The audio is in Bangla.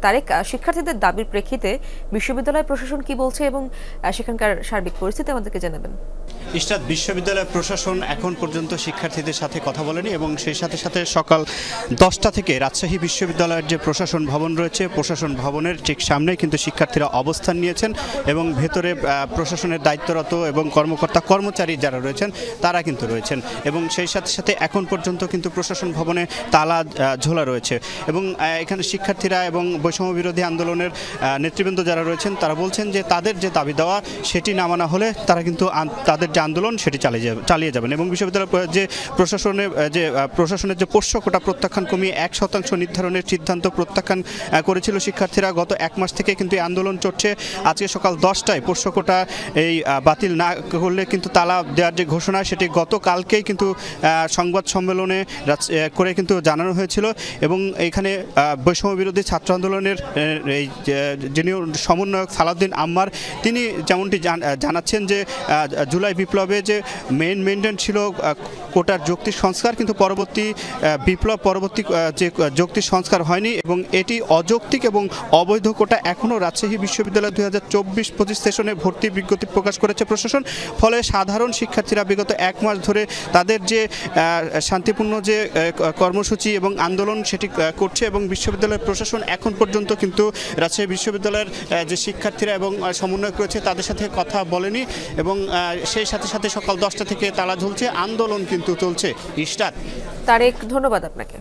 তারেক, শিক্ষার্থীদের দাবির প্রেক্ষিতে বিশ্ববিদ্যালয় প্রশাসন কি বলছে এবং সেখানকার সার্বিক পরিস্থিতি আমাদেরকে জানাবেন। ইশরাত, বিশ্ববিদ্যালয় প্রশাসন এখন পর্যন্ত শিক্ষার্থীদের সাথে কথা বলেনি এবং সেই সাথে সাথে সকাল 10টা থেকে রাজশাহী বিশ্ববিদ্যালয়ের যে প্রশাসন ভবন রয়েছে, প্রশাসন ভবনের ঠিক সামনেই কিন্তু শিক্ষার্থীরা অবস্থান নিয়েছেন এবং ভেতরে প্রশাসনের দায়িত্বরত এবং কর্মচারী যারা রয়েছেন তারা কিন্তু রয়েছেন এবং সেই সাথে সাথে এখন পর্যন্ত কিন্তু প্রশাসন ভবনে তালা ঝোলা রয়েছে এবং এখানে শিক্ষার্থীরা এবং বৈষম্য বিরোধী আন্দোলনের নেতৃবৃন্দ যারা রয়েছেন তারা বলছেন যে তাদের যে দাবি দেওয়া সেটি না মানা হলে তারা কিন্তু তাদের যে আন্দোলন সেটি চালিয়ে যাবেন এবং বিশ্ববিদ্যালয় যে প্রশাসনের যে পোষ্য কোটা প্রত্যাখ্যান কমিয়ে 1% নির্ধারণের সিদ্ধান্ত প্রত্যাখ্যান করেছিল শিক্ষার্থীরা গত 1 মাস থেকে কিন্তু এই আন্দোলন চলছে। আজকে সকাল 10টায় পোষ্য কোটা এই বাতিল না করলে কিন্তু তালা দেওয়ার যে ঘোষণা সেটি গতকালকেই কিন্তু সংবাদ সম্মেলনে করে কিন্তু জানানো হয়েছিল এবং এখানে বৈষম্য বিরোধী ছাত্র আন্দোলনের এই যিনি সমন্বয়ক সালাউদ্দিন আম্মার তিনি যেমনটি জানাচ্ছেন যে জুলাই বিপ্লবে যে মেইনটেন ছিল কোটার যৌক্তিক সংস্কার, কিন্তু পরবর্তী বিপ্লব পরবর্তী যে যৌক্তিক সংস্কার হয়নি এবং এটি অযৌক্তিক এবং অবৈধ কোটা এখনও রাজশাহী বিশ্ববিদ্যালয় 2024-25 সেশনে ভর্তি বিজ্ঞপ্তি প্রকাশ করেছে প্রশাসন। ফলে সাধারণ শিক্ষার্থীরা বিগত 1 মাস ধরে তাদের যে শান্তিপূর্ণ যে কর্মসূচি এবং আন্দোলন সেটি করছে এবং বিশ্ববিদ্যালয়ের প্রশাসন এখন পর্যন্ত কিন্তু রাজশাহী বিশ্ববিদ্যালয়ের যে শিক্ষার্থীরা এবং সমন্বয়ক রয়েছে তাদের সাথে কথা বলেনি এবং সেই সাথে সাথে সকাল 10টা থেকে তালা ঝুলছে, আন্দোলন কিন্তু চলছে। ইশরাত, তারেক, ধন্যবাদ আপনাকে।